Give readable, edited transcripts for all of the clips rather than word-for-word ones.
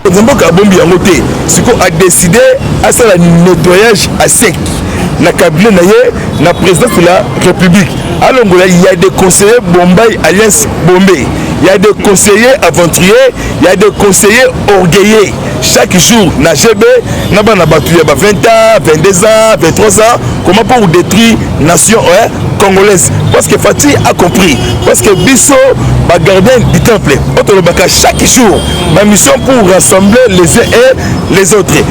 Mboka bombi yango te siko a décidé à ça le nettoyage à sec na cabinet na ye na présidence de la République. Alors il y a des conseillers Bombay Alliance Bombay, il y a des conseillers aventuriers, il y a des conseillers orgueilleux. Chaque jour na GB na bana batu ya ba 20 ans, 22 ans, 23 ans, comment pour détruire nation congolaise. Parce que Fatih a compris, parce que Bisso ba gardien du temple. Autre baka chaque jour ma mission pour rassembler les uns et les autres.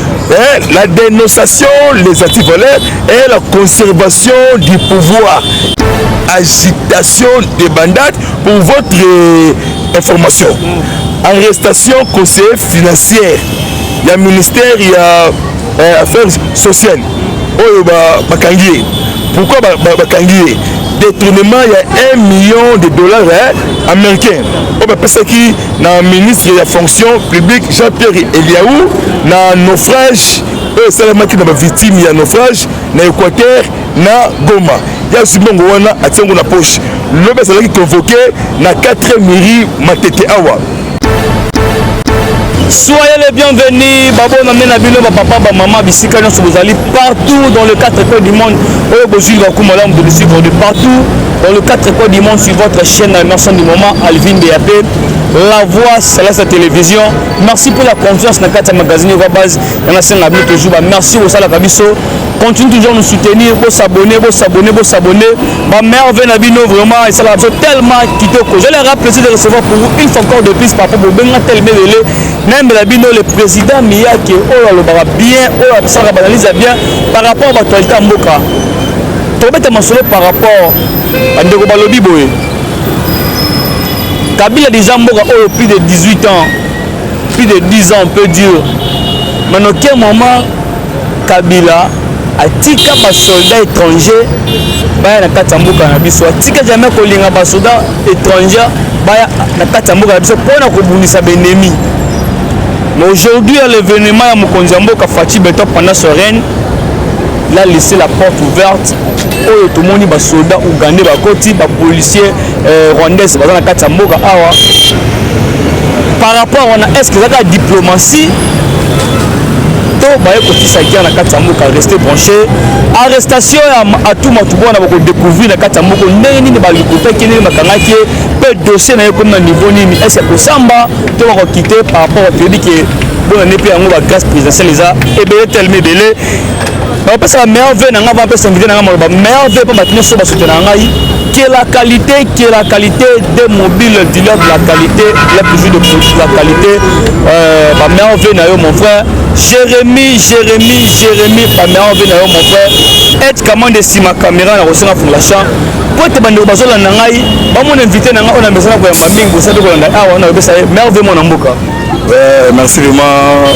La dénonciation, les antivoleurs et la conservation du pouvoir. Agitation des bandades pour votre information. Arrestation conseiller financière. Il y a ministère, il y a affaires sociales. Pourquoi Bakangié? Détournement, il y a $1 million américains. Parce que le ministre de la fonction publique Jean-Pierre Eliaou, na naufrage, qui n'a pas victime, il y a naufrage, na Équateur, na Goma. Il y a aussi bon gouvernement à Tiango na poche. L'homme est convoqué na 4 mairies Matete Awa. Soyez les bienvenus, Babo Namena Bino, Papa, Maman, Bissika, vous allez partout dans le 4 coins du monde. Aujourd'hui, de nous suivre de partout dans le 4 coins du monde sur votre chaîne Merci du moment, Alvin BAP, La Voix, c'est la télévision. Merci pour la confiance dans le magazine Base. Toujours. Merci au Sala Kabiso. Continuez toujours à nous soutenir, vous s'abonner. Ma mère Venabino, vraiment, et ça l'a tellement quitté. Je leur ai plaisir de recevoir pour vous une fois encore de plus par rapport au Benga tellement même le président Miyake, oh là bien, oh là ça analyse bien par rapport à l'actualité en Mboka. Tu vas te mentionner par rapport à Ndeko Balobi Boye. Kabila déjà Mboka oh plus de 18 ans, plus de 10 ans on peut dire. Mais à quel moment Kabila a tika ba soldats étrangers baya na kati Mboka na biso tika jamais kolinga ba soldats étrangers baya na kati Mboka na biso pona ko bunisa benemi. Mais aujourd'hui, à l'événement à Mokonzambo, Fatih Beto pendant ce règne, il a laissé la porte ouverte. Tout le monde est soldat ougandais, des policiers rwandais, par rapport à est-ce que ça a diplomatie, rester branché. Arrestation à tout le monde, on a découvert la Katamoko, dossier comme niveau est-ce que Samba tu vas quitter par rapport au pays qui bon on n'est plus en grâce présidentielle et bien tellement belé parce que la meilleure veine on va pas s'inviter dans la meilleure veine pour maintenir ce soutenir qui est la qualité des mobiles dealers de la qualité la plus de la qualité la meilleure veine mon frère Jérémy la meilleure veine mon frère être comment de si ma caméra na reçu pour la chambre pour te bande bazo la nangai ba mon invité nanga on a besoin ko ya mamingo ça ko na awa na besa merve mon mboka merci vraiment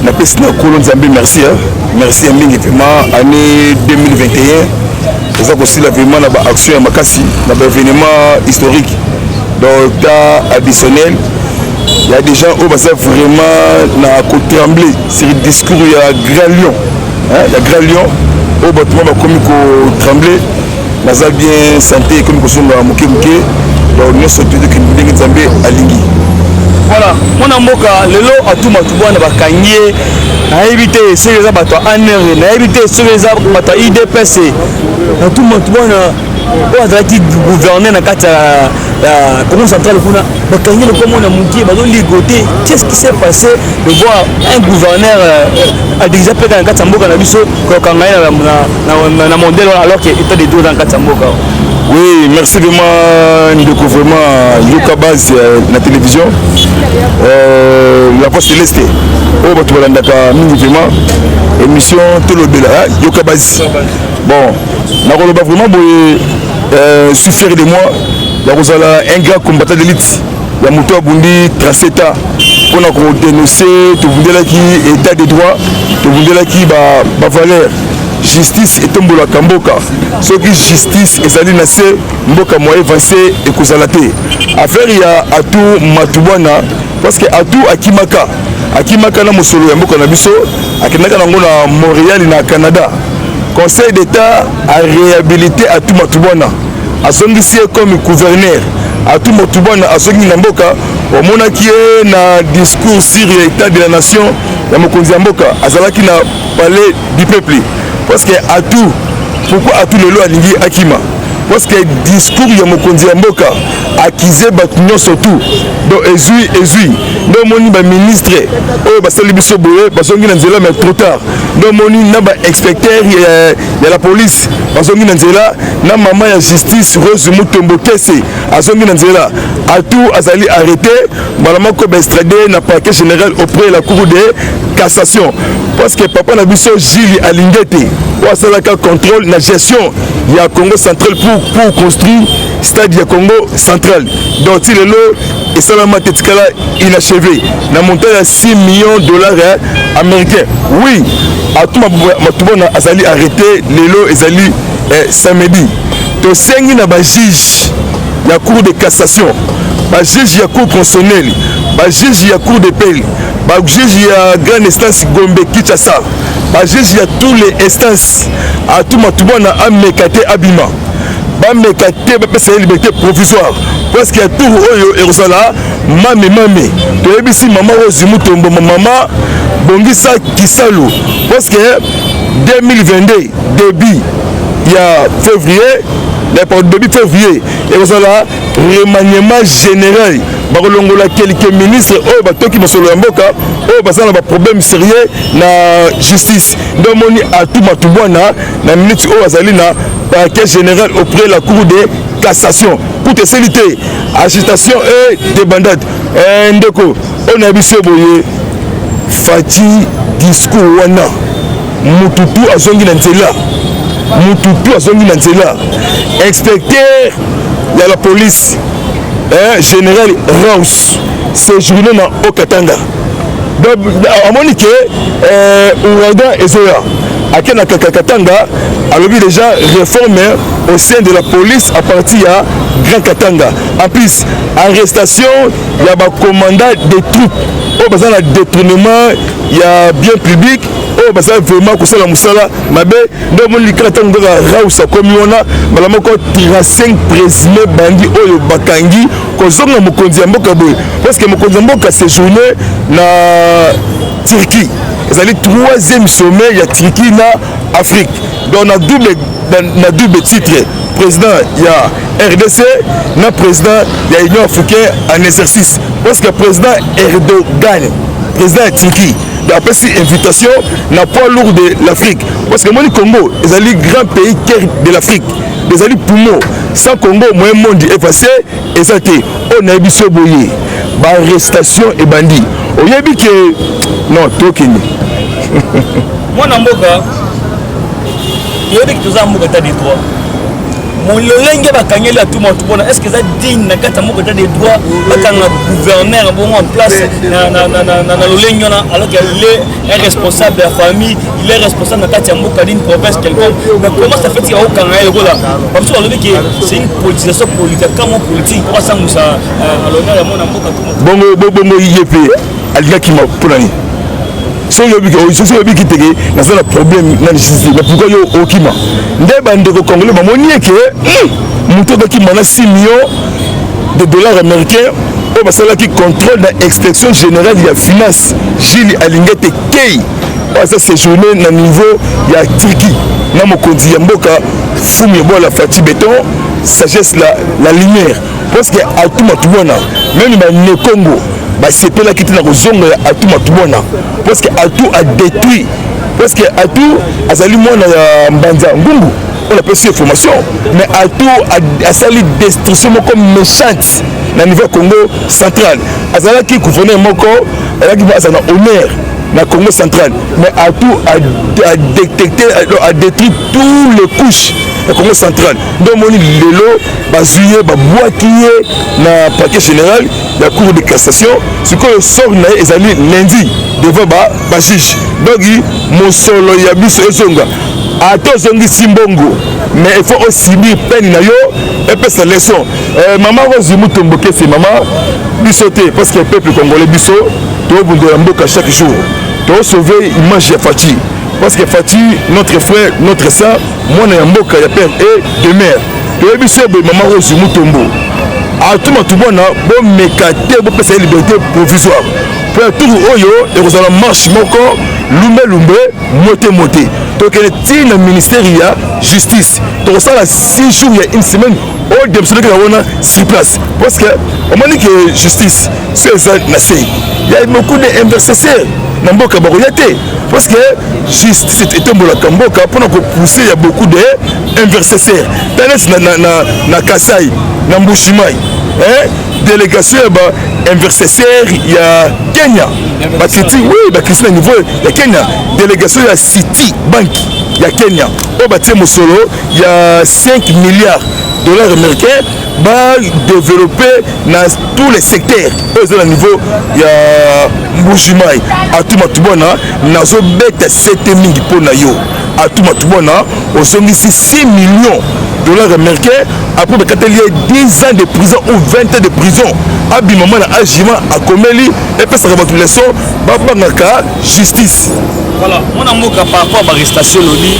na pesi na kolo nzambe merci merci mingi vraiment année 2021 ça aussi la vraiment na ba action ya makasi na ba événement historique donc ta additionnel il y a des gens où ça vraiment na ko trembler sur le discours il y a grand lion il y a grand lion au bâtiment va comme ko trembler naza bien santé comme ko songa muke donc nous sommes tous que nous nzambe alingi voilà mon mboka lelo atuma tubwana bakanye na éviter c'est les abattoirs en na éviter c'est les abattoirs IDPC atuma tubwana on a dit gouverner na kata la commune centrale kuna bakanye le comment na muki bazo ligoter qu'est-ce qui s'est passé de voir un gouverneur a déjà fait dans kata mboka na biso ko kanga na modèle alors que état de droit dans kata mboka. Oui, merci vraiment Ndeko vraiment Yoka Base na télévision la voix céleste oh batu balandaka mingi vraiment émission Tolobela Yoka Base bon nakoloba vraiment boye suffire de moi ya kozala un gars combattant d'élite ya moto abundi traceta pona ko dénoncer to bundelaki état de droit to bundelaki ba valeur justice etombola kamboka soki justice ezali na se mboka moye avancé ekozala te affaire ya atu matubwana parce que atu akimaka na mosolo ya mboka na biso akendaka nango na Montréal na Canada conseil d'état a réhabilité atu matubwana azongisi comme gouverneur atu matubwana azongi na mboka omonaki ye na discours sur l'état de la nation ya mokonzi ya mboka azalaki na palais du peuple parce que atout pourquoi atout lelo alingi akima parce que discours ya mokonzi ya mboka akize bato nyonso tout donc ezwi ndo omoni baministre oyo basali biso boye bazongi na nzela mais trop tard ndo omoni na bainspecteur ya la police bazongi na nzela na mama ya justice Rose Mutombo Kese azongi na nzela atout azali arrêté mbala moko baestrade na parquet général auprès de la cour de cassation parce que papa na biso Gilles Alingete oyo asalaka contrôle na gestion ya Congo central pour construire stade ya Congo central donc ti lelo esalama te tikala inachevé na montant ya 6 millions de dollars américains oui atuma matubona azali arrêté lelo ezali samedi tosengi na bajuge ya cour de cassation bajuge ya cour constitutionnelle bajuge ya cour d'appel bajuge ya grande instance Gombe Kinshasa bajuge ya tous les instances atuma tubona amekate abima bamekate bapesa ye liberté provisoire parce que tour oyo ekozala mame toyebisi mama Rose Mutombo mama bongisa Kisalu parce que 2022 début ya février début février ekozala remaniement général bakolongola quelques ministres oyo batoki mosolo ya mboka oyo bazala na baproblème sérieux na justice nde omoni atuma tubwana na minute oyo azali na parquet général auprès de la cour de cassation pour eseli te agitation et débandade ndeko oyo na biso boye fati discours wana mututu azongi na nzela inspecteur ya la police général Raus séjourné na Okatanga amoni ke ouragan ezoya akena Katanga alobi déjà réforme au sein de la police à partir ya Grand Katanga en plus arrestation ya ba commandant des troupes au bazan la détournement ya bien public oyo bazali vraiment kosala mosala mabe nde omoni likala ntango kaka rausa komi wana mbala moko 35 présumé bandi oyo bakangi kozonga mokonzi ya mboka boye parce que mokonzi ya mboka séjourné na Turquie ezali 3e sommet ya Turquie na Afrique donc na double titre président ya RDC na président ya Union africaine en exercice parce que président Erdogan président ya Turquie apesi invitation na poids lourd de l'Afrique parce que moni Congo ezali grand pays cœur de l'Afrique ezali poumon sans Congo moyen monde effacé ezate on a biso boye ba arrestation et bandi oyebi ke non tokeni mwana mboka yoyebi ke toza mboka ta des droits mololenge bakangeli atuma tubona est-ce que ça digne na kata moko des droits bakanga gouverneur bongo en place na lolenge na alors qu'il est un responsable de la famille il est responsable na kata mboka d'une province quelconque mais comment ça fait qu'il y a aucun là parce que on dit que c'est une politisation politique comment politique pour ça musa l'honneur ya mona mboka tout bongo yepe alika ma polani so yobi ki tege na ça le problème na justice mais pourquoi yo okima nde bandeko congolais bamoni ke muto ki mana 6 millions de dollars américains au basala qui contrôle la inspection générale ya finance Gilles Alingete Kei ça séjourné na niveau ya Turquie na mokonzi ya mboka fumi bola fati béton sagesse la lumière parce que atuma tubona même ba ne Congo basepela kiti na kozonga ya atuma tubona parce que atout a détruit parce que atout azali mwana ya mbanza ngungu on appelle cette formation mais atout a sali destruction moko méchante na niveau Congo central azalaki gouverneur moko azalaki bazana honneur na Congo central mais atout a détecté a détruit tous les couches na Congo central donc moni lelo bazuye babwakiye na parquet général la cour de cassation ce que sort na ezali lundi devant ba juge donc mosolo ya biso ezonga ata zongi simbongo mais il faut aussi subir peine na yo et puis sa leçon maman Rose Mutombo Kese maman biso te parce que le peuple congolais biso to bundo ya mboka chaque jour to sauver image ya Fati parce que Fati notre frère notre sœur mwana ya mboka ya père et de mère to biso be maman Rose Mutombo atuma tubona bo mekate bo pesa liberté provisoire pour tout oyo et vous allez marche moko lumbe moté donc il le ministère il y a justice donc ça là 6 jours il y a une semaine au début de la sur place parce que on m'a dit que justice c'est ça il y a beaucoup d'investisseurs na mboka baroyate parce que justice est un bolaka mboka pour nous pousser il y a beaucoup d'investisseurs na Kasai na Mbushimai délégation investisseur il y a Kenya batiti oui bakisi niveau ya Kenya délégation ya City Bank ya Kenya au batie mosolo il y a 5 milliards de dollars américains va développer dans tous les secteurs au niveau ya Mbushimai atuma tubona nazo beta 7 mingi pona yo atuma tubona osongisi 6 millions de dollars américains après quand il y a 10 ans de prison ou 20 ans de prison abimama na agima akomeli et puis ça va tout leçon babangaka justice voilà on a moka par rapport à l'arrestation loni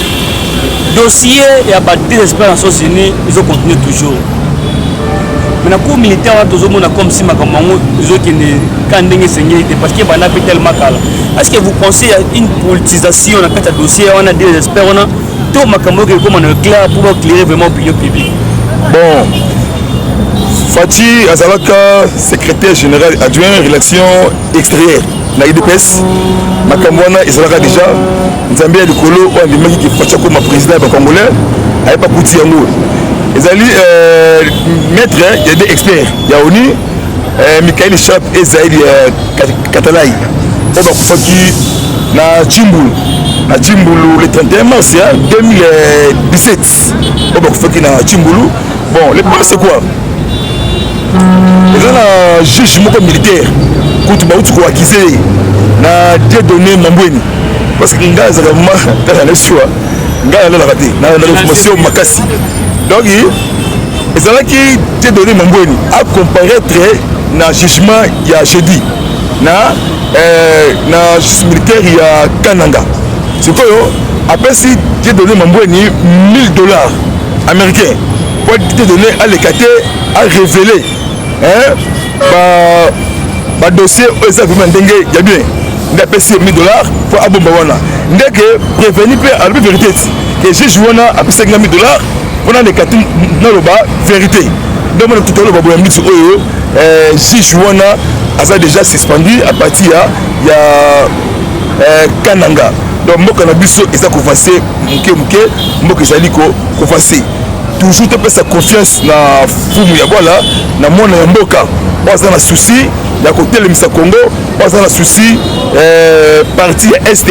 dossier ya ba désespérés en États-Unis ils ont continué toujours mais na cour militaire on toujours mona comme si makamango ils ont qui ne kandenge sengeli parce que bana pe tellement kala est-ce que vous pensez à une politisation dans le dossier on a désespérés on a tout makambo que comme on est clair pour éclairer vraiment l'opinion publique bon Fati Azalaka, secrétaire général adjoint relations extérieures na IDPS Makambwana Izalaka déjà Nzambia Likolo on dit maki qui Fati comme président du Congolais avec pas kuti yango ezali maître il y a des experts il y a Oni Michael Chap et Zaïd Katalai on va Fati na Chimbulu le 31 mars 2017 on va Fati na Chimbulu bon le problème c'est quoi un juge militaire qui a accusé na Dieudonné Mambweni parce que nga za vraiment dans le choix nga la raté na information makasi donc ils ont qui Dieudonné Mambweni a comparaître na jugement il y a jeudi na justice militaire il y a Kananga c'est quoi après si Dieudonné Mambweni $1000 américains pour Dieudonné à l'écarté a révélé dossier exactement ndenge ya bien ndapesi $1000 pour abomba wana ndeke prévenir pe à la vérité que juge wana apesa $1000 pour na lekati na loba vérité donc on tout le ba boya miti oyo juge wana asa déjà suspendu à partir ya Kananga donc mboka na biso eza ko passer muke mboka ezali ko passer toujours te pesa confiance na fumu ya bola na mona ya mboka baza na souci ya kotelemisa Congo baza na souci parti ya est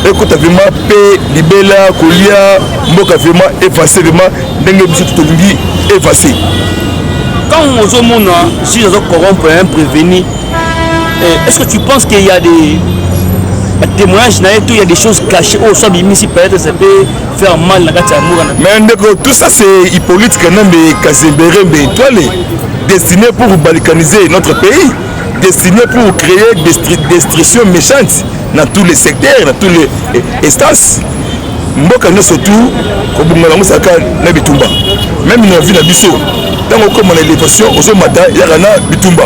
ekota vraiment pe libela kolia mboka vraiment effacer vraiment ndenge biso tolingi effacer quand on se montre si les autres corrompent un prévenu est-ce que tu penses qu'il y a des témoignages il y a des choses cachées au soit si peut-être ça peut faire mal la carte amour mais tout ça c'est Hippolyte Kanambe Kazembere étoilé destiné pour balkaniser notre pays destiné pour créer des destructions méchantes dans tous les secteurs dans tous les instances mboka ne surtout kobungala musaka na bitumba même une vie na biso tant comme on élévation aux mata yarana bitumba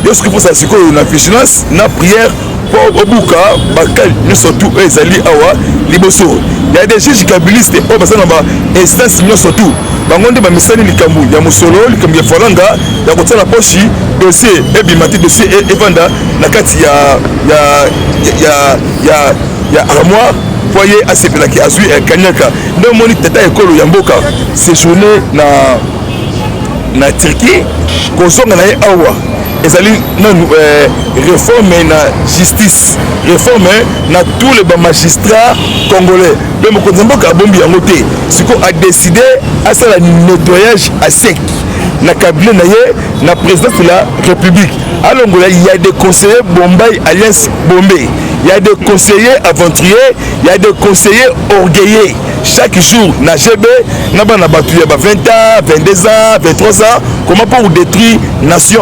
yo ce qu'il faut ça c'est la vigilance na prière pour obuka bakal ne surtout ezali awa liboso il y a des juges kabilistes au basana ba instance ne surtout bangonde ba misani likambu ya musolo likambu ya falanga ya kotala poshi dossier ebimati dossier evanda na kati ya armoire foyer asepela ki azui kanyaka ndo moni tata ekolo ya mboka séjourner na Turquie kozonga na ye awa ezali nanu réforme na justice réforme na tous les magistrats congolais mais mokonzi mboka abombi yango te siko a décidé asala nettoyage à sec na cabinet na ye na présidence de la République alongola il y a des conseillers Bombay Alliance Bombay il y a des conseillers aventuriers il y a des conseillers orgueilleux chaque jour na GB na bana batu ya ba 20 ans 22 ans 23 ans comment pour détruire nation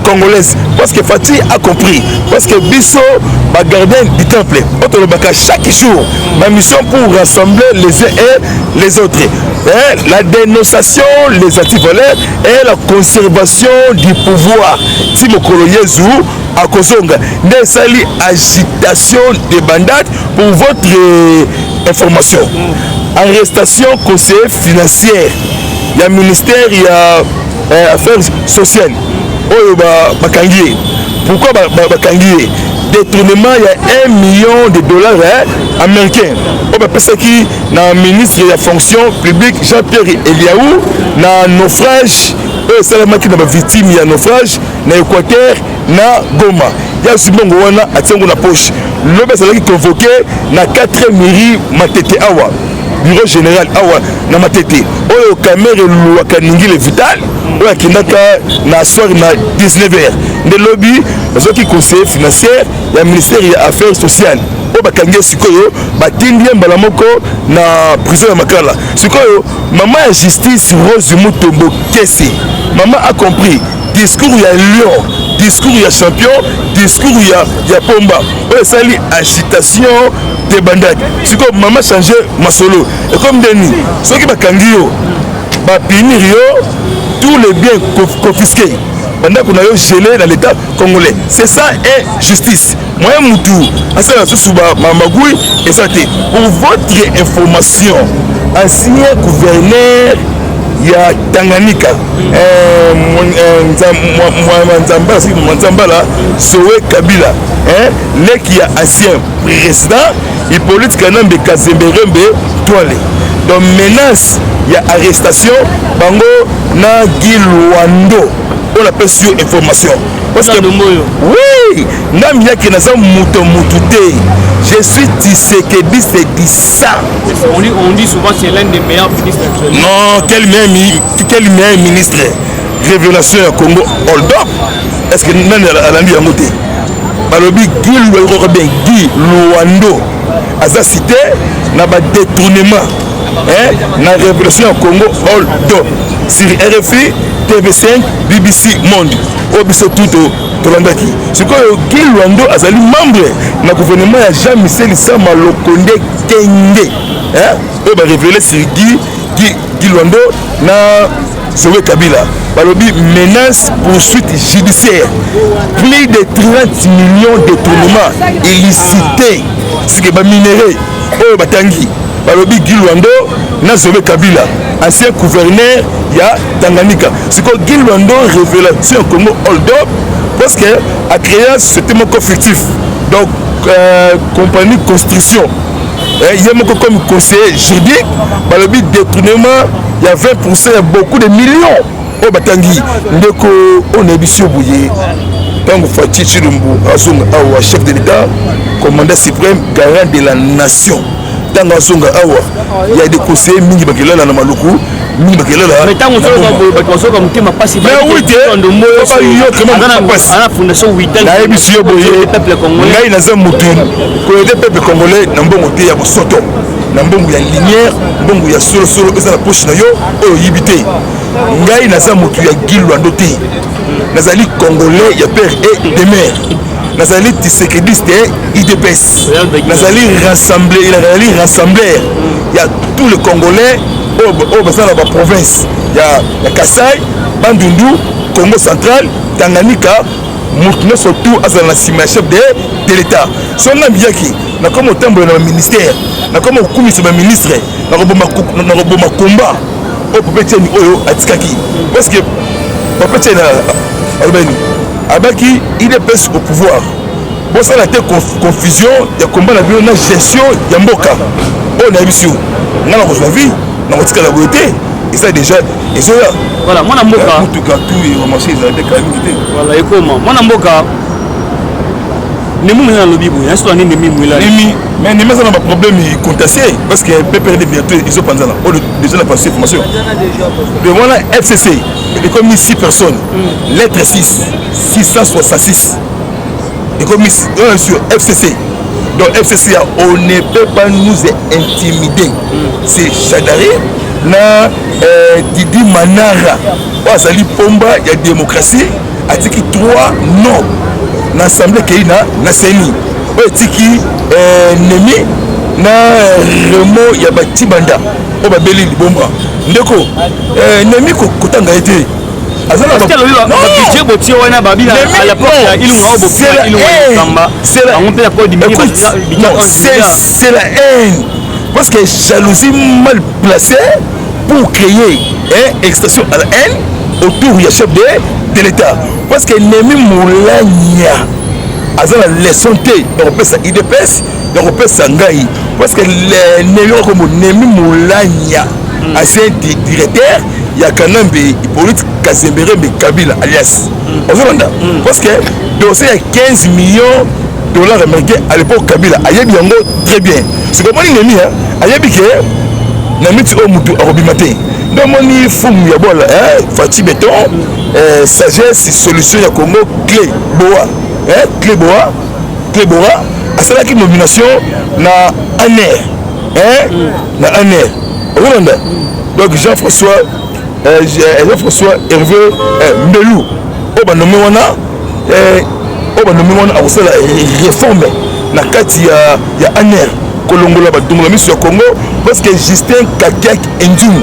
congolaise parce que Fatih a compris, parce que Bisso, ma gardien du temple, chaque jour, ma mission pour rassembler les uns et les autres. Et la dénonciation, les antivoleurs et la conservation du pouvoir. Timokolo Yezu, à Kozonga, Nesali agitation des bandades pour votre information. Arrestation conseiller financière. Il y a ministère, il y a affaires sociales. Bakangié. Pourquoi Bakangié? Détournement, il y a $1 million américains. Parce que le ministre de la fonction publique, Jean-Pierre Eliaou, na naufrage, qui na victime il y a naufrage, na Équateur, na Goma. Il y a aussi Bongoana à Tiango na poche. L'homme est convoqué na 4 mairies Matete Awa. Bureau général Awa na Matete. Oyo caméra Louaka Ningile Vital. Oyo Kinaka na soir na 19h. De lobby, les autres qui conseillent financiers, il y a le ministère des Affaires sociales. Oyo bakangi sikoyo batindi mbalamoko na prison ya Makala. Sikoyo maman ya justice Rose Mutombo Kese. Maman a compris. Discours il y a lion, discours il y a champion, discours il y a pomba. Oyo sali agitation des bandades. Sikoyo maman changer masolo. Et comme Denis, ceux qui bakangi yo, ba pinir yo tous les biens confisqués. Pendant qu'on a eu gelé dans l'état congolais. C'est ça et justice. Moi, Moutou, Mamagoui, et ça pour votre information, ancien gouverneur, il y a Tanganyika, Nzambala, Sowe Kabila, les qui a ancien président, Hippolyte Kanambe Kazemberembe, Toile. Donc menace, il y a arrestation, Bango Nagilwando. On appelle sur information. Parce que oui, je suis Tshisekedi, c'est dit ça. On dit souvent c'est l'un des meilleurs ministres actuels. Non, quel meilleur ministre? Révélation au Congo, hold up. Est-ce que nous allons dire à côté? Balobi Guy Luando, à sa cité, n'a pas détournement. La révélation au Congo, hold up. Sur RFI, TV5, BBC Monde, Obiso Tuto, Tolandaki. Ce que Guy Luando a été membre du gouvernement de Jean-Michel Sama Lokonde Kenge. On va révéler sur Guy Luando na Zoé Kabila. Balobi menace poursuite judiciaire. Plus de 30 millions de détournements illicités. Ce qui est minéré. Oh, Batangi. Balobi Guy Luando na Zoé Kabila. Ancien gouverneur, il y a Tanganyika. C'est que Guy Luando révélation comme hold up parce que a créé ce thème conflictif. Donc, compagnie construction. Il y a comme conseiller juridique, le but détournement, il y a 20%, il y a beaucoup de millions. Oh, Batangi, on est bien bouillé. Tant que Fatih Chilumbu, chef de l'État, commandant suprême, garant de la nation. Tant il y a des conseillers mingi bakela na maluku mingi bakela la mais tant que ça comme tema passer mais oui à la fondation Witel na émission boye peuple congolais ngai naza mutu ko le peuple congolais na mbongo te ya bosoto na mbongo ya linière mbongo ya solo solo eza la poche na yo oyo yibite ngai naza mutu ya Guy Luando te nazali congolais ya père et de mère. Nazali Tshisekedi IDPS. Nazali rassemblé, il y a tous les Congolais au bassin de la province. Il y a Kassai, Bandundu, Congo central, Tanganyika, Moutouné surtout à la chef de l'État. Son nom Biaki, n'a comme au temple dans le ministère, n'a comme au commissaire du ministre, n'a comme au combat, au Popetieni Oyo Atikaki. Parce que Popetieni Abaki, il est presque au pouvoir. Bon, ça a été confusion, il y a combat la gestion, il y a Mboka. On a vu si on a la vie, on a la beauté, et ça déjà, et ça voilà, moi, Mboka. Tout cas, tout est ramassé, ils ont été calamité. Voilà, et comment moi, Mboka, ne mou dans le bibou, il y a un histoire de mimou là. Mais les gens ont un problème contentieux, parce que PPRD bientôt, ils ont pensé là. Déjà, la passé formation. Mais voilà, FCC, il est comme 6 personnes. Lettre 6, 666. Il est comme sur FCC. Donc, FCC, on ne peut pas nous intimider. C'est Chadari, Didi Manara. Azali Pomba, il y a démocratie. atiki 3 non na assemblée kei na seni oyo etiki Nemi na Remo ya batibanda oyo babeli libomba ndeko Nemi kotanga ete c'est la haine parce que jalousie mal placée pour créer une extension à la haine autour du chef de l'État parce que Nemi Moulania aza la leçon te européen IDPS européen sangai parce que Nemi Moulania ancien directeur ya Kanambe Hippolyte Kazembere Kabila alias Ozolanda parce que dossier à 15 millions de dollars américains à l'époque Kabila ayebi yango très bien c'est comme on Nemi ayebi que Namiti Omutu Arobimate donc moni fumu ya bola Fati Béton sagesse solution ya Congo clé boa clé boa asalaki nomination na ANER na ANER Ozolanda donc Jean-François Hervé Mbelou oba nommé wana akosala réforme na kati ya ANER kolongola badungola miso ya Congo parce que Justin Kakiak Ndjum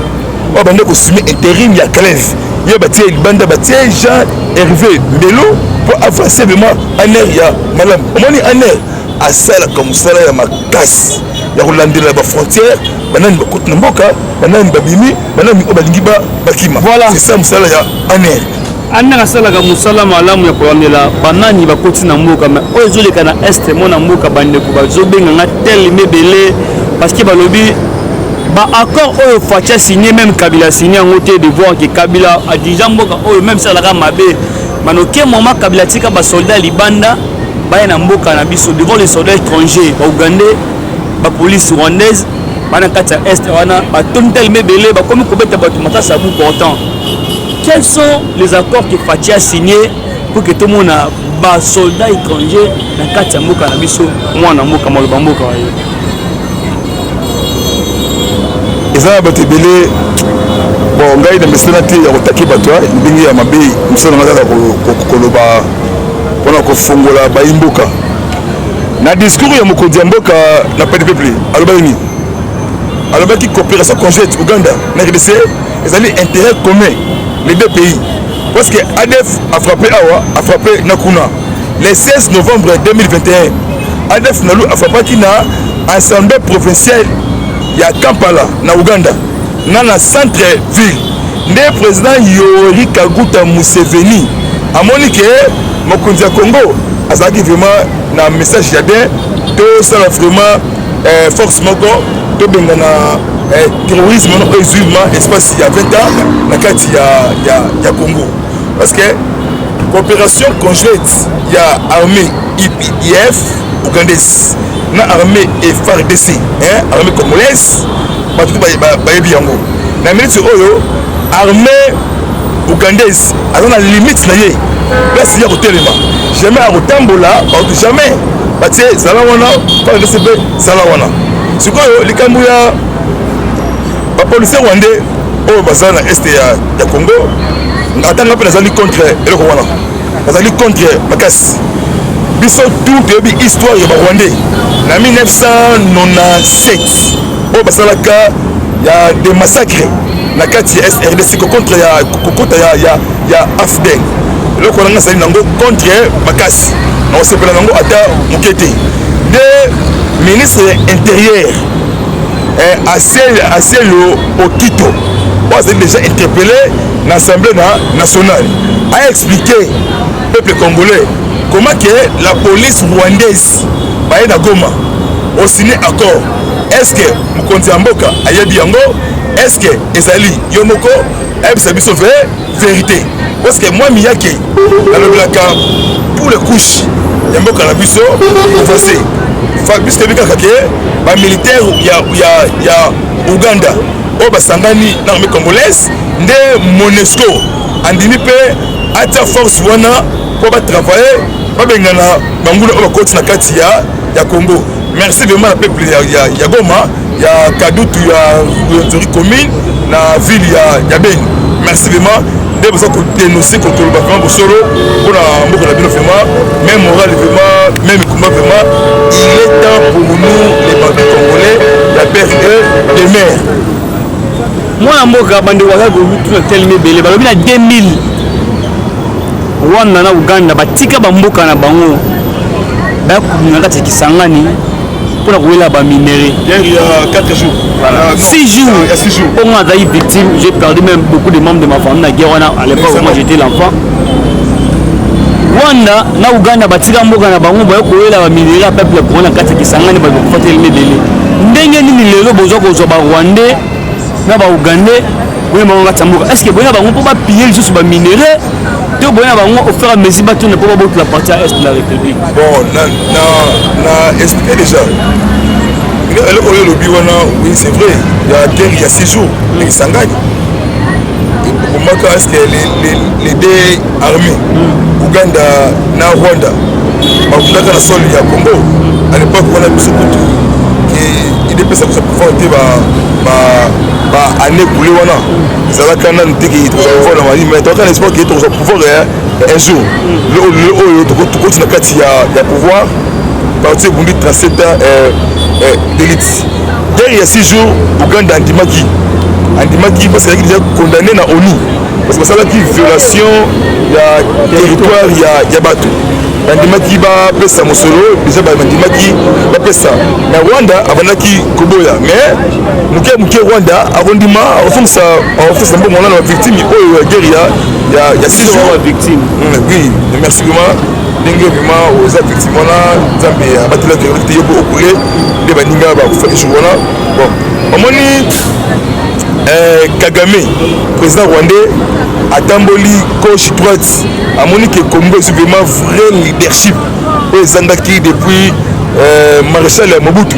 oba ndeko simi intérim ya Calais ye batie libanda batie Jean Hervé Mbelou pour avancer vraiment ANER ya malam omoni ANER asala comme sala ya makasi ya kolandela ba frontière banani bakoti na mboka banani babimi banani obalingi bakima voilà c'est ça musala ya ANER anda asalaka musala malamu ya kolandela banani bakoti na mboka mais oyo ezoleka na este mona mboka bandeko bazobenganga tel mebele parce que balobi ba accord oyo Fatia signé même Kabila signé yango te de voir que Kabila a déjà mboka oyo même salaka mabe manoke moment Kabila tika ba soldat libanda baya na mboka na biso devant les soldats étrangers ba Ougandais ba police rwandaise bana kati ya est wana ba tontel mebele ba komi kobeta ba matasa bu pourtant quels sont les accords que Fatia a signés pour que tout le monde a ba soldats étrangers na kati ya mboka na biso mwana mboka maloba mboka wa yo eza bato ebele bon ngai na mesana te ya kotaki bato ndenge ya mabe mosala nga kaka koloba mpona kofongola bayimboka na discours ya mokonzi ya mboka na pdpp alobaki nini alobaki coopération conjointe Ouganda na RDC ezali intérêt commun les deux pays parce que ADF a frappé Nakuna le 16 novembre 2021 ADF nalu a frappé na assemblée provinciale ya Kampala na Uganda na centre ville nde président Yoweri Kaguta Museveni amoni ke mokonzi ya Congo azaki vraiment na message ya bien to sala vraiment force moko to benga na terrorisme no musulman espace ya 20 ans na kati ya Congo parce que coopération conjointe ya armée IF ougandaise na armée FARDC armée congolaise bato bayebi yango na minute oyo armée ougandaise aza na limite na ye place ya kotelema jamais akotambola bato jamais batie zala wana FARDC mpe zala wana sikoyo likambo ya bapolisier rwandais oyo baza na este ya Congo atanga mpe nazali contre eloko wana nazali contre makasi biso tout toyebi histoire ya barwandais na 1997 oyo basalaka ya des massacres na kati ya RDC contre kokota ya AFDEL eloko wana nga sali nango contre makasi na kosepela nango ata moke te de ministre intérieur Aselo Okito was déjà interpellé dans l'Assemblée nationale a expliqué au peuple congolais comment que la police rwandaise va na Goma au signé accord. Est-ce que Mokonzi Mboka ayebi yango? Est-ce que ezali yomoko ebisa biso vérité? Parce que moi miyake na le blaka pour les couches ya mboka na biso avancé. Fabrice Kebika kake ba militaire ya Uganda o basangani na armée congolaise nde MONUSCO andini pe ata force wana pour ba travailler ba bengana bangula o bakoti na kati ya Congo. Merci vraiment la peuple ya Goma ya Kadutu ya Rwenzori commune na ville ya Beni. Merci vraiment nde baza kodenonce kotoloba vraiment bosolo mpona mboka na bino vraiment même moral vraiment même combat vraiment il est temps pour nous les bandits congolais la père de mer mwana mboka bandeko baza kotuna telemi ebele balobi na 2000 Rwanda na Uganda batika bamboka na bango bakubinga kati ya Kisangani pour la rouler la minérée. Il y a 4 jours. Voilà. 6 jours. Il y a 6 jours. Pour moi, j'ai victime, j'ai perdu même beaucoup de membres de ma famille. À l'époque où moi j'étais l'enfant. Rwanda, na Uganda, batika mboka na bango, boya rouler la minérée, la peuple pour la carte qui s'engage, ba ko fatel medele. Ndenge ni lelo bozo ko zo ba Rwandais, na ba Ugandais, boya bango katsamboka. Est-ce que boya bango pour ba piller sur ba minérée? Au fur et à mesure, tu ne peux pas la partie est de la République. Bon, na expliqué déjà. Oui, c'est vrai. Il y a guerre il y a 6 jours. Ils s'engagent. Pour moi, est-ce que les deux armées, Ouganda et Rwanda, on a le sol il y a Congo. À l'époque, on a vu ce coup. Il est possible que ça pouvait être année pour les wana ça quand on dit qu'il pouvoir dans Mali mais tant espoir qu'il pouvoir un jour le tout continue quand il y a pouvoir partir pour 37 d'élite derrière 6 jours Ouganda Andimaki parce qu'il est déjà condamné na ONU parce que ça là qui violation il y a territoire il y a bateau Andimaki ba pesa mosolo déjà ba Andimaki ba pesa na Rwanda avanaki koboya mais muke Rwanda arondima ofumsa mbo mona na victime oyo guerre il y a 6 jours victime oui merci vraiment ndenge vraiment aux victimes wana nzambe abatela que yo ko okule de baninga ba kufaki shobona bon omoni Kagame président rwandais atamboli gauche droite amoni que Congo est vraiment vrai leadership ezangaki depuis maréchal Mobutu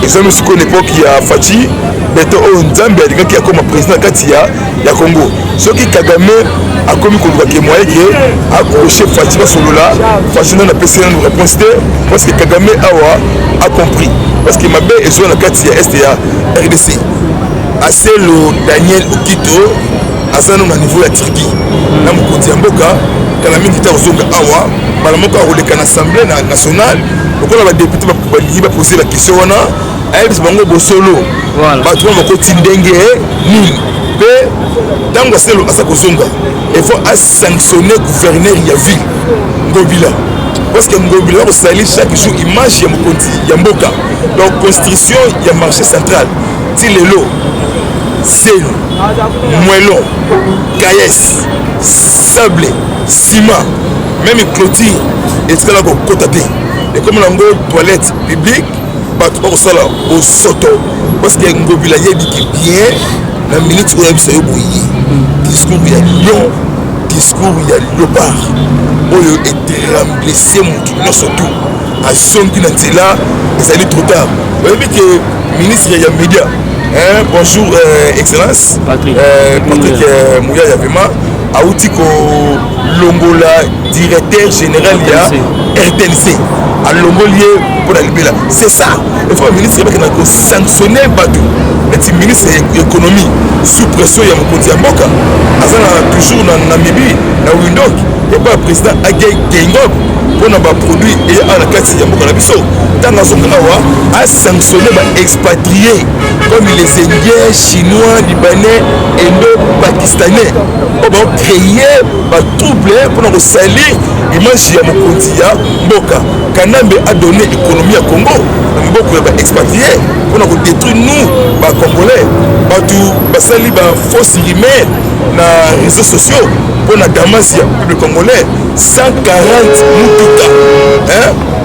ezami siko l'époque ya Fachi beto o nzambe alingaki akoma président kati ya Congo soki Kagame akomi koluka ke moye ke accrocher Fachi basolola Fachi na pesa na réponse te parce que Kagame awa a compris parce que mabe ezo na kati ya est ya RDC Aselo Daniel Okito asano na niveau ya Turquie na mokonzi ya mboka kala mingi ta ozonga awa bala moko akoleka na assemblée nationale lokola ba député ba poser la question wana ayebisa bango bosolo bato bakoti ndenge nini pe ntango aselo asa kozonga il faut sanctionner gouverneur ya ville Ngobila parce que Ngobila osali chaque jour image ya mokonzi ya mboka donc construction ya marché central ti lelo Sel, moellon, caillesse, sable, ciment, même clôture, et ce qu'on a côté. Et comme on a une toilette publique, au sol au soto, parce que Ngobila dit que bien, la minute où il y a discours il y a lion, discours il y a léopard, où il est remplacé mon surtout à son qui n'a là, et ça est trop tard. Vous avez vu que le ministre il y a média. Bonjour Excellence Patrick Mouya Yavema Aoutiko Longola directeur général ya RTNC à Longolier pour la libérer. C'est ça. Il faut un ministre qui a sanctionné Badou. Le ministre de l'économie sous pression il y a Mokonzi Mboka. Azana toujours dans Namibie, dans Windhoek, et pas le président Agay Gengop pour nos produits et à la carte de Mboka Bisso. Dans la zone a sanctionné expatriés comme les Indiens, Chinois, Libanais, Indo-Pakistanais. On va créer un trouble pour nous salir l'image de Mokonzi Mboka. Kanambe a donné l'économie à Congo. Beaucoup va expatrier pour nous détruire nous, les Congolais. Basali ba fausse rumeur na réseaux sociaux pour la Damas ya peuple congolais 140 mutuka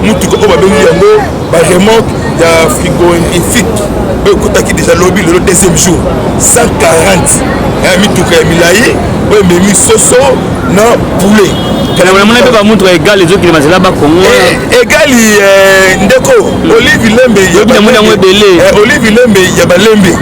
mutuka o ba bengi yango ba remonte ya frigorifique ba kotaki déjà lobby le deuxième jour 140 mituka ya milayi o memi soso na poulet kana mwana mwana ba mutuka égal les autres qui mazela ba Congo égal ndeko Olive Lembe ya mwana mwebele Olive Lembe ya balembe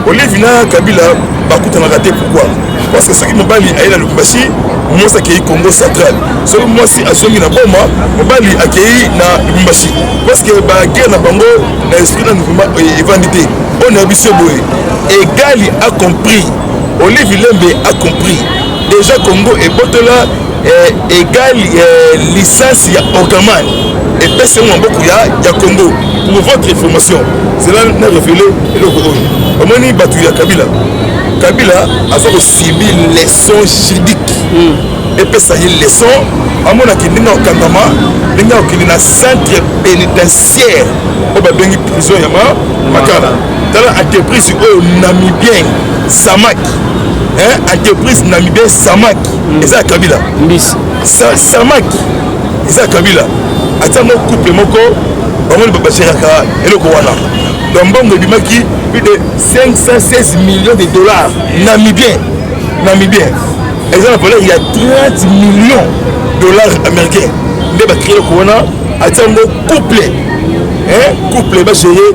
Olive na Kabila bakutana raté pourquoi parce que ce qui mobali aïla Lubumbashi moi ça qui est Congo central celui moi si azongi na boma mobali akei na Lubumbashi parce que ba guerre na bango na esprit na Lubumba évandité on a biso boy égali a compris Olive Lembe a compris déjà Congo et Botola égale licence ya Orgaman et personne beaucoup ya Congo. Pour votre information, c'est là n'a révélé le Congo. Omoni batu ya Kabila a fait aussi leçon juridique et puis ça y est leçon à mon avis n'inga okangama n'inga okilina centre pénitentiaire au babengi prison ya makala tala entreprise au Namibien Samak entreprise Namibien Samak eza Kabila Samak eza Kabila atango couple moko bamoni babashiraka eloko wana donc bongo bimaki plus de 516 millions de dollars Namibien exemple là il y a 30 millions de dollars américains nde ba créer ko wana atango couple ba gérer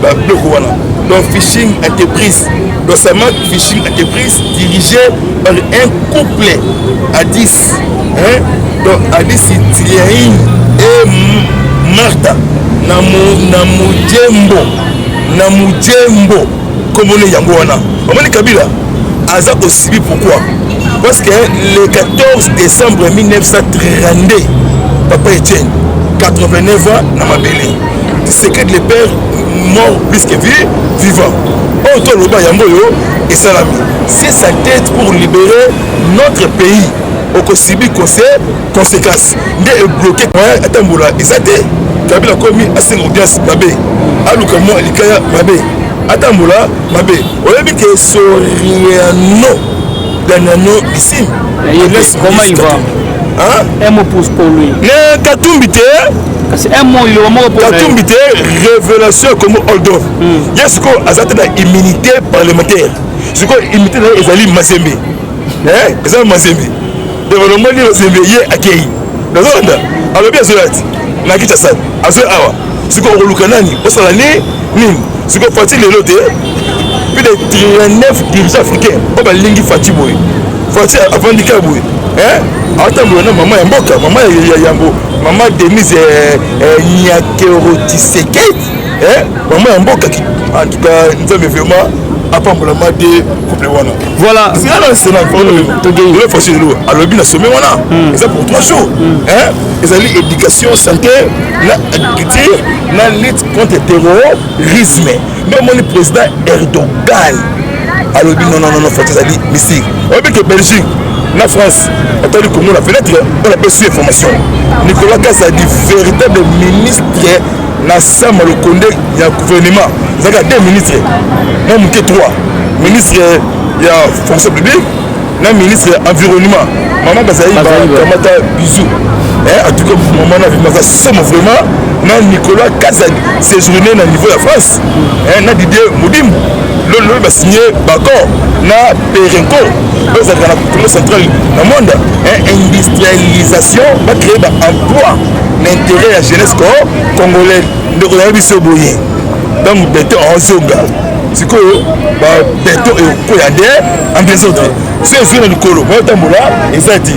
ba bloko wana donc fishing entreprise donc Samak fishing entreprise dirigé par un couple à 10 donc à 10 Tiliaïn et Martha Namujembo comme on est yango wana omoni Kabila aza aussi pourquoi parce que le 14 décembre 1932 papa Etienne 89 ans na mabele du secret de le père mort plus que vivant auto loba yango yo et salami c'est sa tête pour libérer notre pays au Kosibi conséquences nde est bloqué atambola ezate Kabila komi asenga audience mabe aluka mo likaya mabe atambola mabe oyebi ke Soriano Danano ici comment il va un mot pour lui ne Katumbite c'est un mot il est pour Katumbite révélation comme Oldov yesko azate na immunité parlementaire siko immunité na ezali Mazembe ezali Mazembe développement ni Mazembe ye akei nazonda alobi azolati na kitasa azo awa siko oluka nani osala nini siko Fati lelo te plus de 39 dirigeants africains oba lingi Fati boy Fati avandika boy atambola na mama ya mboka mama ya yambo mama Denise Nyakerotisekei mama ya mboka en tout cas nzambe vraiment apambola made couple wana voilà c'est là c'est là le facile lo alobi na sommet wana ça pour 3 jours ezali éducation santé na agriculture na lutte contre terrorisme même mon président Erdogan alobi non faut ça dit ici obi que Belgique na France attendez comme la fenêtre on a reçu information Nicolas Kassa dit véritable ministre na Sama Lokonde ya gouvernement zaka 2 ministres même que 3 ministre ya fonction publique na ministre environnement maman Bazali kamata bisou en tout cas maman na vimaka somme vraiment na Nicolas Kassa séjourné na niveau de France na Didier Moudimbo le va signer d'accord na Perenco dans la culture centrale dans monde industrialisation va créer ba emploi l'intérêt à jeunesse congolais de la biso boye donc beto ozonga siko ba beto e koyande en bien autres c'est sur le colo moi tambola ezati.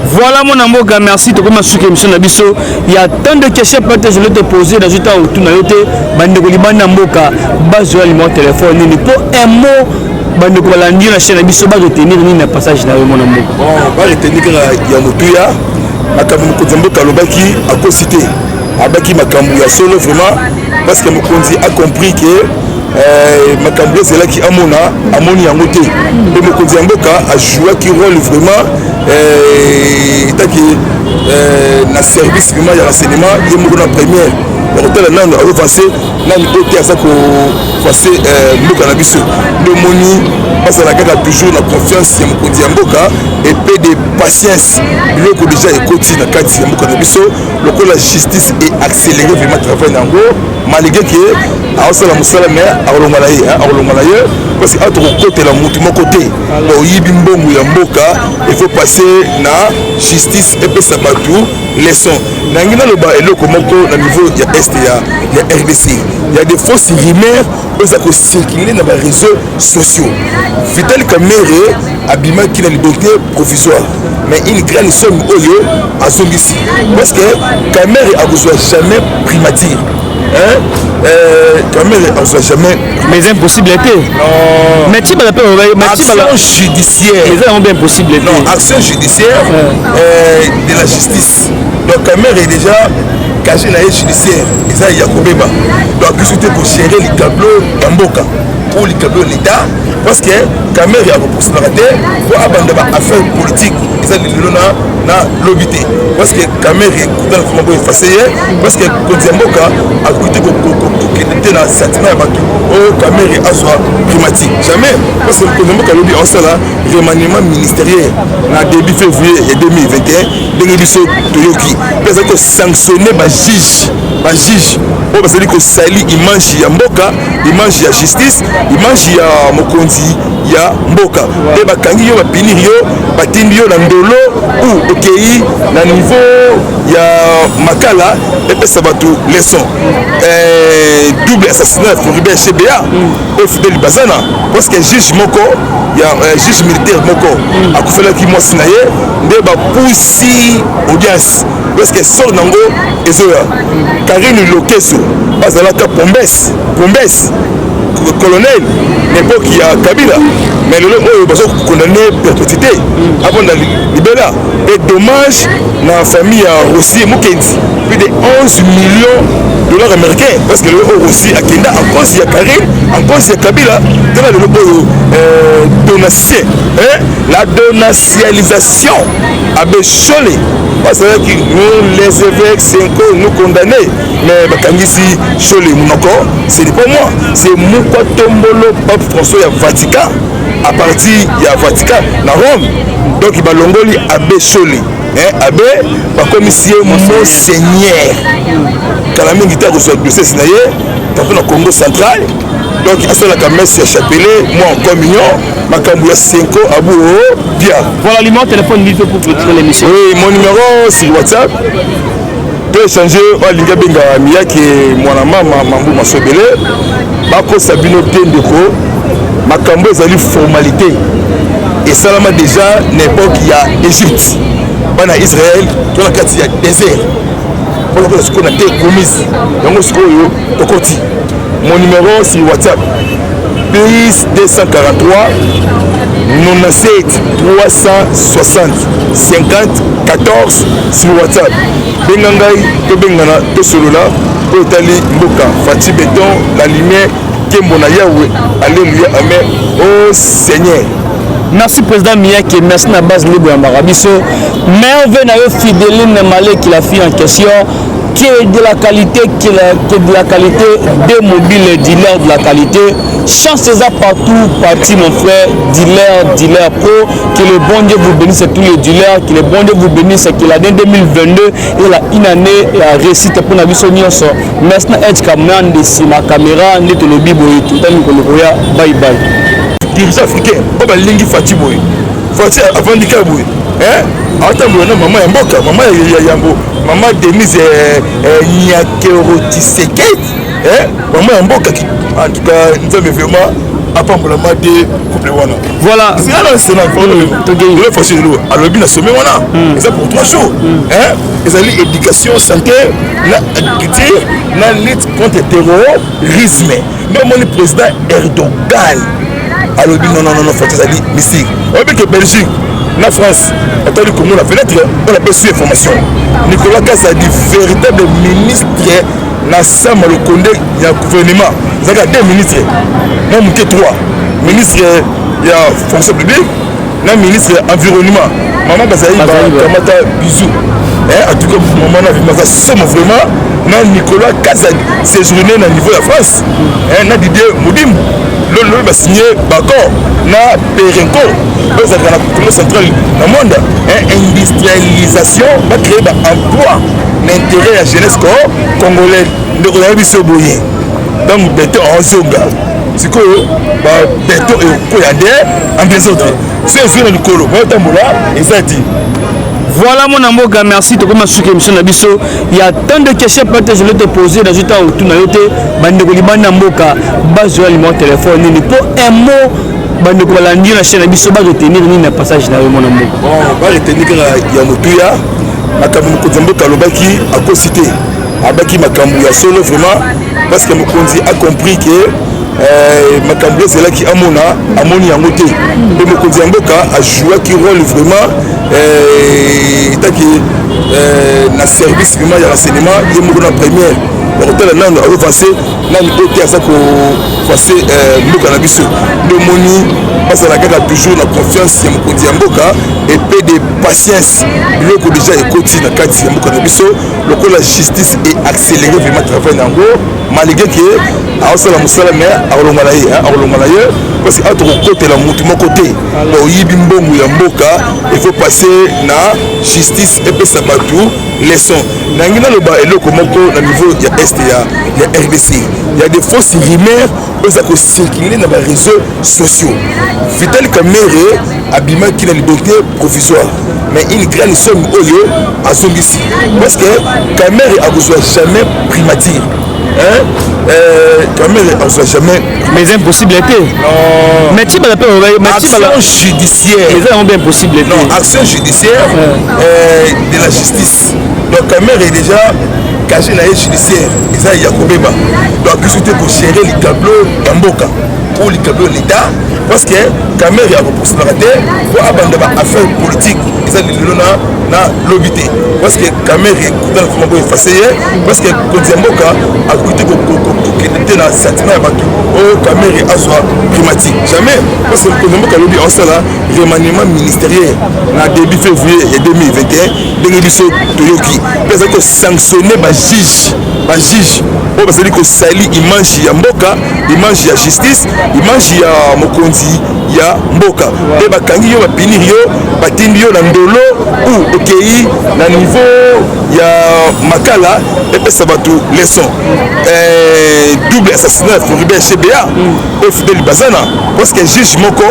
Voilà mon amour, merci. Tu commences sur l'émission Nabiso. Il y a tant de questions peut-être je vais te poser dans le temps où tu n'as pas été. Bande Kolibana Mboka, base de mon téléphone. Pour un mot, Bande Kolandi la chaîne Nabiso va retenir ni passage dans mon amour. Bon, va retenir ya motuya. Akamu Kozamboka lobaki a co-cité. Abaki makambu ya solo vraiment parce que Mokonzi a compris que makambu c'est là qui amoni yango te. Et Mokonzi Mboka a joué qui rôle vraiment na service vraiment ya renseignement ye moko na première hôtel nano avancé nani côté ça ko passer mboka na biso domoni basala kaka toujours na confiance ya Mokonzi ya mboka et peu de patience biloko déjà ekoti na kati ya mboka na biso lokola justice et accélérer vraiment travail nango malgré que aosala mosala mais aolongala ye parce que atokokotela mutu moko te oyibi mbongo ya mboka il faut passer na justice epesa bato leçon nangi naloba eloko moko na niveau ya est ya RDC il y a des fausses rumeurs oza kocirculer na baréseaux sociaux. Vital Kamerhe abimaki na liberté provisoire mais une grande somme oyo azongisi parce que Kamerhe akozwa jamais primature Kamere on soit jamais mais impossibilité mais tu vas action judiciaire c'est bien possible non action judiciaire de la justice donc Kamere est déjà caché na judiciaire eza ya kobeba donc surtout pour gérer les tableaux d'Amboka pour les tableaux de l'État parce que Kamere a possibilité pour abandonner affaires politiques eza lelo na lobité parce que Kamere kutana fuma boy faseye parce que Mboka a coûté kokende na sentiment ya bato o Kamere azwa primatique jamais parce que Mboka lobi en sala remaniement ministériel na début février 2021 ndenge biso toyoki pesa ko sanctionner ba juge o basali ko sali image ya mboka image ya justice image ya mokonzi ya mboka pe bakangi yo bapinir yo batindi yo na ndolo ou okei na niveau ya makala epesa bato leçon double assassinat Floribert Chebeya o Fidel Bazana parce que juge moko ya juge militaire moko akufelaki mwasi na ye nde bapusi audience parce que sort nango ezoya Karine Lokeso bazalaka Pombes colonel l'époque il y a Kabila mais le oyo bazo condamné perpétuité avant de libérer et dommage dans la famille à Rossi Mukendi plus de 11 millions de dollars américains parce que le Rossi a Kenda en cause il y a Karim en cause il y a Kabila dans le donation la donacialisation à Bécholé parce que nous les évêques 5 ans nous condamnés mais bakangisi Cholé Mounoko c'est pas moi c'est Tombolo Pape François ya Vatican à partir ya Vatican na Rome donc il va longoli abbé Choli abbé ba commissaire monseigneur kalami ngita ko so dossier sinaye partout na Congo central donc il a la messe ya chapelet moi en communion makambu ya 5 abu bien voilà le numéro de téléphone vite pour retirer l'émission oui mon numéro sur WhatsApp peut changer alinga benga miyaki mwana mama mambu masobele bako sabino tendeko makambo ezali formalité et salama déjà n'époque il y a Égypte bana Israël to na kati ya désert pour que ce qu'on a été commis donc ce qu'on tokoti mon numéro sur WhatsApp plus 243 97 360 50 14 sur WhatsApp bengangai to bengana to solola to tali mboka Fati Béton la lumière Kembona Yahweh alléluia amen oh Seigneur. Merci président Miyake, merci na base libre ya Marabiso mais on veut na yo Fidéline Malé qui la fille en question qui est de la qualité des mobiles dealers de la qualité chance ça partout parti mon frère dealer pro que le bon Dieu vous bénisse tous les dealers que le bon Dieu vous bénisse que l'année 2022 et une année réussite pour la mission nyonso merci na edge caméra de ma caméra ndi to lobi boy tout temps ko lokoya bye bye dirigeant africain o ba lingi Fati boy Fati avant dikaboy atambola na mama ya mboka mama ya yambo mama Denise Nyakerotisekei mama ya mboka en tout cas nzambe vraiment apambola ma de couple wana voilà c'est là c'est là le facile le alobi na sommet wana c'est pour 3 jours ezali éducation santé na agriculture na lutte contre le terrorisme même mon président Erdogan alobi non faut ezali mystique obi que Belgique na France attendez comment la fenêtre on a besoin d'information Nicolas Kassa dit véritable ministre na sama le Condé il y a gouvernement zaka 2 ministres na muke 3 ministre ya fonction publique na ministre environnement maman bazali ba kamata bisou en tout cas maman na vimaka somme vraiment na Nicolas Kassa séjourné na niveau de France na Didier Moudimbo le va signer d'accord na Perenco dans la Congo central na monde industrialisation va créer emploi l'intérêt la jeunesse congolais de la biso boye donc beto ozonga siko ba beto e koyande en des autres c'est sur le colo ba tambola et ça dit. Voilà mon amour, merci. Tu commences sur l'émission Nabiso. Il y a tant de questions peut-être je vais te poser dans le temps où tu n'as pas bande kolibana mboka base de mon téléphone ni pour un mot bande kolandi na chaîne Nabiso ba retenir ni na passage na mon amour. Bon, ba retenir ya motuya makambo ko zambo kalobaki a cité abaki makambo ya solo vraiment parce que mokonzi a compris que makambo ezalaki amoni yango te mpe mokonzi ya mboka ajouaki rôle vraiment etaki na service vraiment ya renseignement ye moko na première bakotala nano azofase nani oyo te aza kofase mboka na biso nde omoni basala kaka toujours na confiance ya mokonzi ya mboka epe de patience biloko déjà ekoti na kati ya mboka na biso lokola justice e accéléré vraiment travail na yango malgré ke aosala mosala me akolonga na ye parce que atokokotela motu moko te oyibi mbongo ya mboka efo passe na justice epesa bato leçon nangi naloba eloko moko na niveau ya est ya RDC ya des fausses rumeurs oyo eza kocircule na baréseaux sociaux. Vital Kamerhe abimaki na liberté provisoire mais une grande somme oyo azongisi parce que Kamerhe akozwa jamais primature Kamerhe akozwa jamais mais impossibilité mais tu vas action judiciaire c'est impossible non action judiciaire de la justice donc Kamerhe est déjà caché na judiciaire eza ya kobeba donc biso te kogérer les tableaux ya mboka pour les tableaux de l'État parce que Kamerhe akoposanaka te po abanda baaffaire politique eza lelo na lobi te parce que Kamerhe kutana fama bo efase ye parce que konzi ya mboka akoki te kokende te na sentiment ya bato oyo Kamerhe azwa primatique jamais parce que konzi ya mboka lobi aosala remaniement ministériel na début février ya 2021 ndenge biso toyoki mpe azali kosanctionne bajuge oyo bazali kosali image ya mboka image ya justice image ya mokonzi ya mboka mpe bakangi yo bapiniri yo batindi yo na ndolo ou okei na niveau ya makala epesa bato leçon double assassinat Floribert Chebeya oyo Fidel Bazana parce que juge moko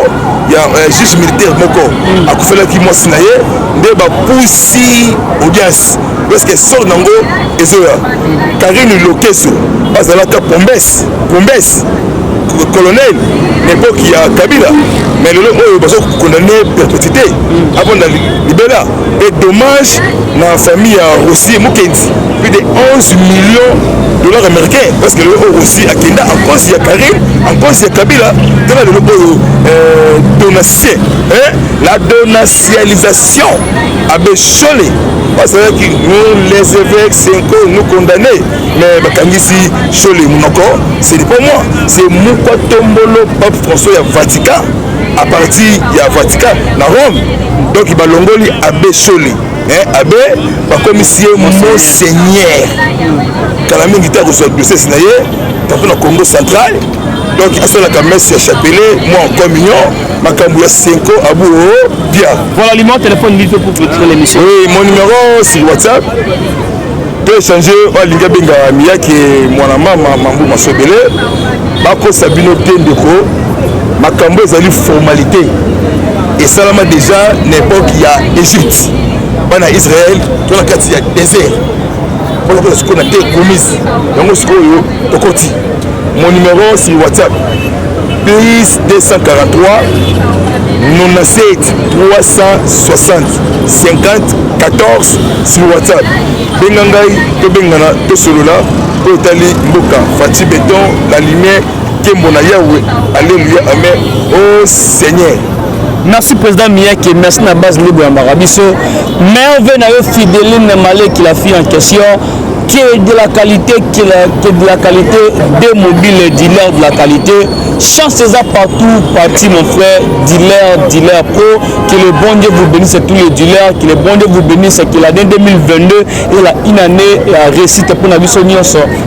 ya juge militaire moko akufelaki mwasi na ye nde bapusi audience parce que sort nango ezoya Karine Lokeso bazalaka Pombes colonel na époque ya Kabila mais lelo oyo bazo condamné perpétuité avant na libéra et dommage na famille ya Rossi Mukendi plus de 11 millions de dollars américains parce que lelo Rossi akenda en cause ya Karine en cause ya Kabila dans le lelo donation la donationalisation à Bécholé parce que nous les évêques 5 ans nous condamnés mais bakangisi Cholé monoko ce n'est pas moi c'est Mouko Tombolo Pape François ya Vatican à partir ya Vatican na Rome donc il balongoli abbé Cholé abbé bakomisie monseigneur kala mingi ta ko so diocèse na ye tapo na Congo central donc asolaka messe ya chapelet moi en communion makambo ya 5 ans abu bien voilà le téléphone vite pour clôturer l'émission. Oui, mon numéro sur WhatsApp peut échanger alinga benga miyaki mwana mama mambu masobele bako sabino tendeko makambo ezali formalité et salama déjà n'époque ya Égypte bana Israël to na kati ya désert pour que ce qu'on a été promise yango sikoyo tokoti mon numéro sur WhatsApp plus 243 97 360 50 14 sur WhatsApp benga ngai to bengana to solola to tali mboka Fati Béton la lumière Kembo na Yahweh alléluia amen oh Seigneur. Merci président Miyake, merci na base libre Marabiso. Mais on veut na fidèle Malé qui la fille en question qui est de la qualité des mobiles dealers de la qualité. Chance ça partout, parti mon frère, dealer pro, que le bon Dieu vous bénisse tous les dealers, que le bon Dieu vous bénisse, que l'année 2022 est la une année réussite pour la vie sonnière.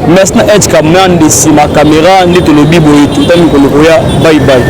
Merci na être caméra de ma caméra, net le bibo et tout le bye bye.